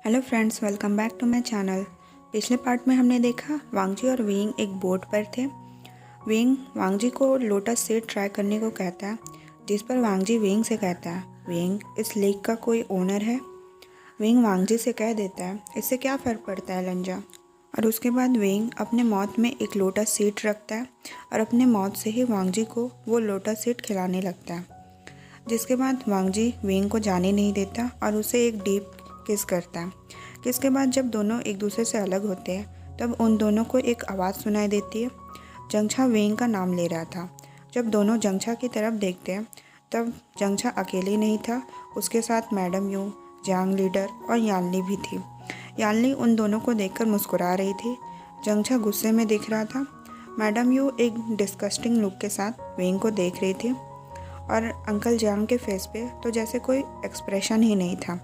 Hello friends, welcome back to my channel. पिछले part में हमने देखा वांगजी और वेइंग एक बोट पर थे। वेइंग वांगजी को लोटस सीड ट्राई करने को कहता है, जिस पर वांगजी वेइंग से कहता है वेइंग इस लेक का कोई ओनर है। वेइंग वांगजी से कह देता है इससे क्या फ़र्क पड़ता है लंजा। और उसके बाद वेइंग अपने मौत में एक लोटस सीड रखता है और अपने मौत से ही वांगजी को वो लोटस सीड खिलाने लगता है। जिसके बाद वांगजी वेइंग को जाने नहीं देता और उसे एक डीप किस करता है। किस के बाद जब दोनों एक दूसरे से अलग होते हैं तब उन दोनों को एक आवाज़ सुनाई देती है। जंगछा वेइंग का नाम ले रहा था। जब दोनों जंगछा की तरफ देखते हैं तब जंगछा अकेले नहीं था, उसके साथ मैडम यू, जांग लीडर और यानली भी थी। यानली उन दोनों को देखकर मुस्कुरा रही थी। जंगछा गुस्से में दिख रहा था। मैडम यू एक डिस्गस्टिंग लुक के साथ वेइंग को देख रही थी और अंकल जांग के फेस पे तो जैसे कोई एक्सप्रेशन ही नहीं था।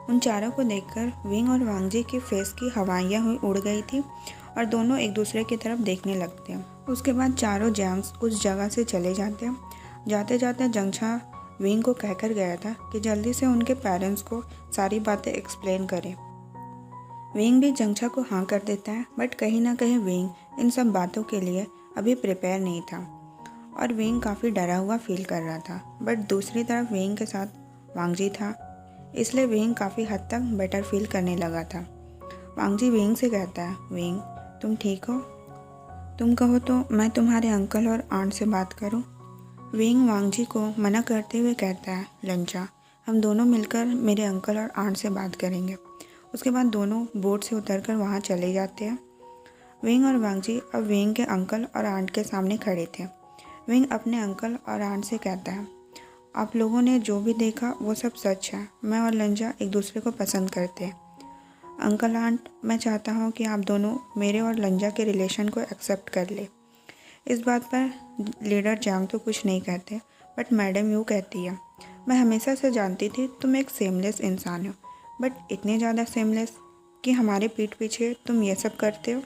उन चारों को देखकर वेइंग और वांगजी की फेस की हवाइयाँ हुई उड़ गई थी और दोनों एक दूसरे की तरफ देखने लगते हैं। उसके बाद चारों जैंग्स उस जगह से चले जाते हैं। जाते जाते जंगछा वेइंग को कहकर गया था कि जल्दी से उनके पेरेंट्स को सारी बातें एक्सप्लेन करें। वेइंग भी जंगछा को हाँ कर देता है, बट कहीं ना कहीं वेइंग इन सब बातों के लिए अभी प्रिपेयर नहीं था और वेइंग काफ़ी डरा हुआ फील कर रहा था। बट दूसरी तरफ वेइंग के साथ वांगजी था, इसलिए वेइंग काफ़ी हद तक बेटर फील करने लगा था। वांगजी वेइंग से कहता है, वेइंग तुम ठीक हो? तुम कहो तो मैं तुम्हारे अंकल और आंट से बात करूं? वेइंग वांगजी को मना करते हुए कहता है, लंचा हम दोनों मिलकर मेरे अंकल और आंट से बात करेंगे। उसके बाद दोनों बोट से उतरकर वहां चले जाते हैं। वेइंग और वांगजी अब वेइंग के अंकल और आंट के सामने खड़े थे। वेइंग अपने अंकल और आंट से कहता है, आप लोगों ने जो भी देखा वो सब सच है। मैं और लंजा एक दूसरे को पसंद करते हैं। अंकल आंट, मैं चाहता हूँ कि आप दोनों मेरे और लंजा के रिलेशन को एक्सेप्ट कर ले। इस बात पर लीडर जांग तो कुछ नहीं कहते, बट मैडम यू कहती है, मैं हमेशा से जानती थी तुम एक सेमलेस इंसान हो, बट इतने ज़्यादा सेमलेस कि हमारे पीठ पीछे तुम ये सब करते हो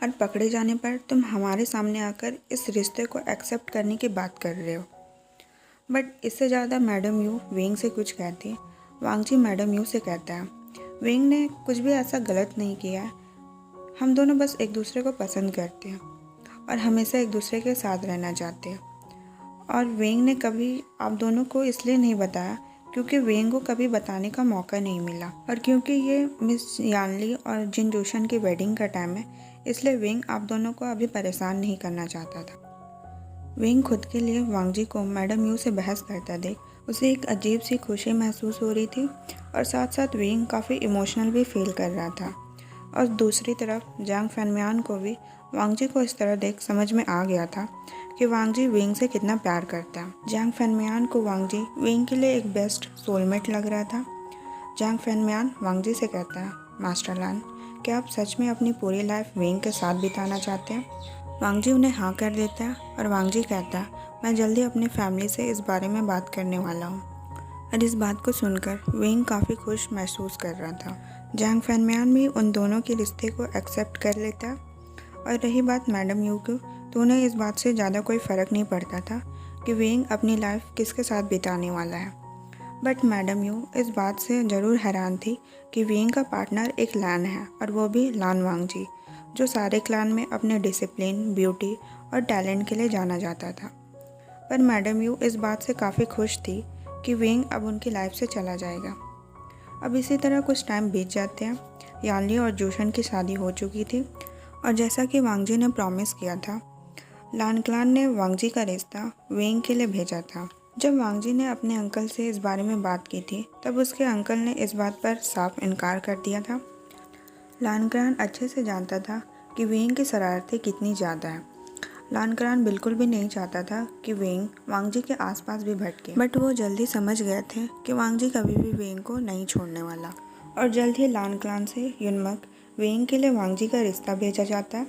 और पकड़े जाने पर तुम हमारे सामने आकर इस रिश्ते को एक्सेप्ट करने की बात कर रहे हो। बट इससे ज़्यादा मैडम यू वेइंग से कुछ कहती। वांगजी मैडम यू से कहता है, वेइंग ने कुछ भी ऐसा गलत नहीं किया है। हम दोनों बस एक दूसरे को पसंद करते हैं और हमेशा एक दूसरे के साथ रहना चाहते हैं। और वेइंग ने कभी आप दोनों को इसलिए नहीं बताया क्योंकि वेइंग को कभी बताने का मौका नहीं मिला और क्योंकि ये मिस यानली और जिन जोशन की वेडिंग का टाइम है, इसलिए वेइंग आप दोनों को अभी परेशान नहीं करना चाहता था। वेइंग खुद के लिए वांगजी को मैडम यू से बहस करता देख उसे एक अजीब सी खुशी महसूस हो रही थी और साथ साथ वेइंग काफ़ी इमोशनल भी फील कर रहा था। और दूसरी तरफ जांग फैनम्यान को भी वांगजी को इस तरह देख समझ में आ गया था कि वांगजी वेइंग से कितना प्यार करता है। जांग फैनम्यान को वांगजी वेइंग के लिए एक बेस्ट सोलमेट लग रहा था। जांग फैनम्यान वांगजी से कहता है, मास्टर लान, क्या आप सच में अपनी पूरी लाइफ वेइंग के साथ बिताना चाहते हैं? वांगजी उन्हें हाँ कर देता है और वांगजी कहता है, मैं जल्दी अपनी फैमिली से इस बारे में बात करने वाला हूँ। और इस बात को सुनकर वेइंग काफ़ी खुश महसूस कर रहा था। जांग फैनम्यान भी उन दोनों के रिश्ते को एक्सेप्ट कर लेता है। और रही बात मैडम यू की, तो उन्हें इस बात से ज़्यादा कोई फ़र्क नहीं पड़ता था कि वेइंग अपनी लाइफ किसके साथ बिताने वाला है। बट मैडम यू इस बात से ज़रूर हैरान थी कि वेइंग का पार्टनर एक लान है और वो भी लान वांगजी, जो सारे क्लान में अपने डिसिप्लिन, ब्यूटी और टैलेंट के लिए जाना जाता था। पर मैडम यू इस बात से काफ़ी खुश थी कि वेइंग अब उनकी लाइफ से चला जाएगा। अब इसी तरह कुछ टाइम बीत जाते हैं। यानली और जोशन की शादी हो चुकी थी और जैसा कि वांगजी ने प्रॉमिस किया था, लान क्लान ने वांगजी का रिश्ता वेइंग के लिए भेजा था। जब वांगजी ने अपने अंकल से इस बारे में बात की थी तब उसके अंकल ने इस बात पर साफ इनकार कर दिया था। लानक्रान अच्छे से जानता था कि वेइंग की शरारतें कितनी ज़्यादा हैं। लानक्रान बिल्कुल भी नहीं चाहता था कि वेइंग वांगजी के आसपास भी भटके, बट वो जल्दी समझ गए थे कि वांगजी कभी भी वेइंग को नहीं छोड़ने वाला। और जल्द ही लानक्लान से युनमक वेइंग के लिए वांगजी का रिश्ता भेजा जाता है।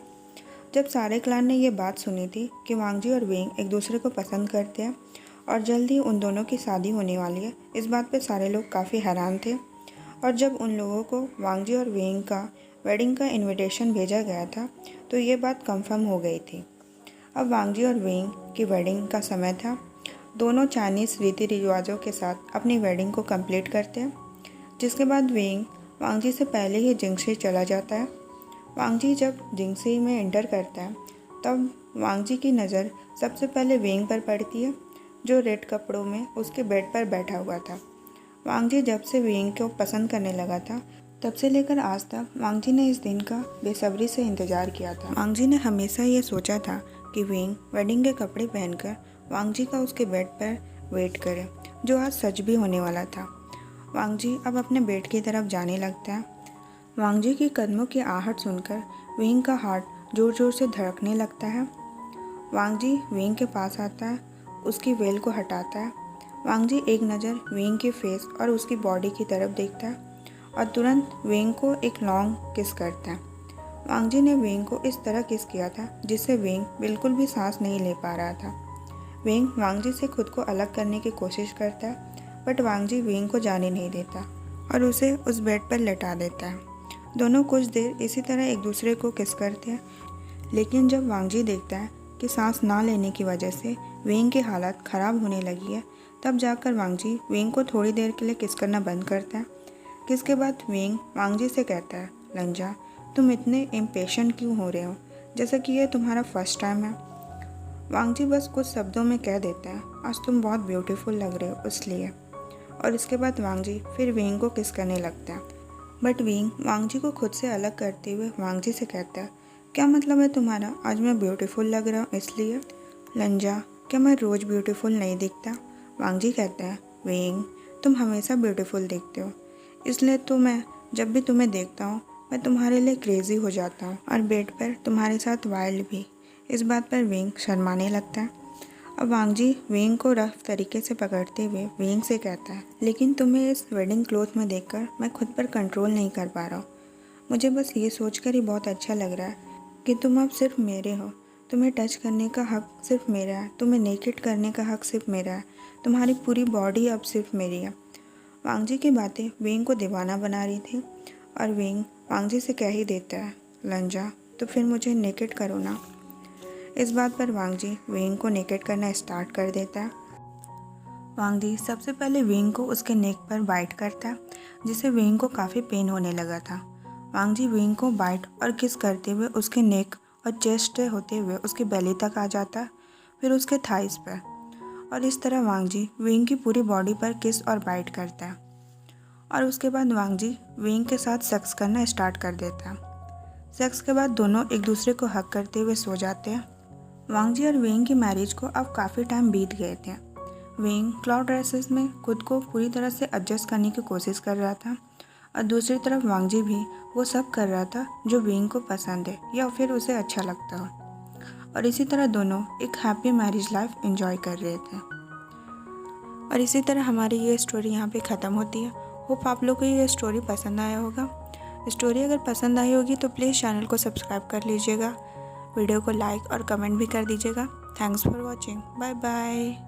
जब सारे क्लान ने ये बात सुनी थी कि वांगजी और वेइंग एक दूसरे को पसंद करते हैं और जल्द ही उन दोनों की शादी होने वाली है, इस बात पर सारे लोग काफ़ी हैरान थे। और जब उन लोगों को वांगजी और वेइंग का वेडिंग का इनविटेशन भेजा गया था तो ये बात कंफर्म हो गई थी। अब वांगजी और वेइंग की वेडिंग का समय था। दोनों चाइनीज़ रीति रिवाजों के साथ अपनी वेडिंग को कंप्लीट करते हैं, जिसके बाद वेइंग वांगजी से पहले ही जिंगशी चला जाता है। वांगजी जब जिंगशी में एंटर करता है तब वांगजी की नज़र सबसे पहले वेंग पर पड़ती है, जो रेड कपड़ों में उसके बेड पर बैठा हुआ था। वांगजी जब से वेंग को पसंद करने लगा था तब से लेकर आज तक वांगजी ने इस दिन का बेसब्री से इंतज़ार किया था। वांगजी ने हमेशा ये सोचा था कि वेंग वेडिंग के कपड़े पहनकर वांगजी का उसके बेड पर वेट करे, जो आज सच भी होने वाला था। वांगजी अब अपने बेड की तरफ जाने लगता है। वांगजी की कदमों की आहट सुनकर वेंग का हार्ट ज़ोर ज़ोर से धड़कने लगता है। वांगजी वेंग के पास आता है, उसकी वेल को हटाता है। वांगजी एक नज़र वेंग के फेस और उसकी बॉडी की तरफ देखता है और तुरंत वेंग को एक लॉन्ग किस करता है। वांगजी ने वेंग को इस तरह किस किया था जिससे वेंग बिल्कुल भी सांस नहीं ले पा रहा था। वेंग वांगजी से खुद को अलग करने की कोशिश करता है, बट वांगजी वेंग को जाने नहीं देता और उसे उस बेड पर लेटा देता है। दोनों कुछ देर इसी तरह एक दूसरे को किस करते हैं, लेकिन जब वांगजी देखता है कि सांस ना लेने की वजह से वेंग की हालत ख़राब होने लगी है, तब जाकर वांगजी वेंग को थोड़ी देर के लिए किस करना बंद करता है। किस के बाद वेंग वांगजी से कहता है, लंजा, तुम इतने इम्पेशेंट क्यों हो रहे हो, जैसा कि यह तुम्हारा फर्स्ट टाइम है। वांगजी बस कुछ शब्दों में कह देता है, आज तुम बहुत ब्यूटीफुल लग रहे हो इसलिए। और इसके बाद वांगजी फिर वेंग को किस करने लगता है, बट वेंग वांगजी को खुद से अलग करते हुए वांगजी से कहता है, क्या मतलब है तुम्हारा, आज मैं ब्यूटीफुल लग रहा हूँ इसलिए। लंजा, क्या मैं रोज़ ब्यूटीफुल नहीं दिखता। वांगजी कहता है, वेंग, तुम हमेशा ब्यूटीफुल दिखते हो, इसलिए तो मैं जब भी तुम्हें देखता हूँ मैं तुम्हारे लिए क्रेज़ी हो जाता हूँ, और बेड पर तुम्हारे साथ वाइल्ड भी। इस बात पर वेंग शर्माने लगता है। अब वांगजी वेंग को रफ तरीके से पकड़ते हुए वेंग से कहता है, लेकिन तुम्हें इस वेडिंग क्लोथ में देखकर मैं खुद पर कंट्रोल नहीं कर पा रहा हूँ। मुझे बस ये सोचकर ही बहुत अच्छा लग रहा है कि तुम अब सिर्फ मेरे हो। तुम्हें टच करने का हक सिर्फ मेरा है, तुम्हें नेकेड करने का हक सिर्फ मेरा है, तुम्हारी पूरी बॉडी अब सिर्फ मेरी है। वांगजी की बातें वेंग को दीवाना बना रही थी और वेंग वांगजी से कह ही देता है, लंजा, तो फिर मुझे नेकेड करो ना। इस बात पर वांगजी वेंग को नेकेड करना स्टार्ट कर देता है। वांगजी सबसे पहले वेंग को उसके नेक पर बाइट करता है, जिससे वेंग को काफ़ी पेन होने लगा था। वांगजी वेंग को बाइट और किस करते हुए उसके नेक और चेस्ट होते हुए उसके बेली तक आ जाता है, फिर उसके थाइस पर, और इस तरह वांगजी वेंग की पूरी बॉडी पर किस और बाइट करता है। और उसके बाद वांगजी वेंग के साथ सेक्स करना स्टार्ट कर देता है। सेक्स के बाद दोनों एक दूसरे को हग करते हुए सो जाते हैं। वांगजी और वेंग की मैरिज को अब काफ़ी टाइम बीत गए थे। वेंग क्लाउड ड्रेसेस में खुद को पूरी तरह से एडजस्ट करने की कोशिश कर रहा था, और दूसरी तरफ वांगजी भी वो सब कर रहा था जो वेंग को पसंद है या फिर उसे अच्छा लगता हो, और इसी तरह दोनों एक हैप्पी मैरिज लाइफ एंजॉय कर रहे थे। और इसी तरह हमारी ये स्टोरी यहाँ पे ख़त्म होती है। होप आप लोग को ये स्टोरी पसंद आया होगा। स्टोरी अगर पसंद आई होगी तो प्लीज़ चैनल को सब्सक्राइब कर लीजिएगा, वीडियो को लाइक और कमेंट भी कर दीजिएगा। Thanks for watching, bye bye.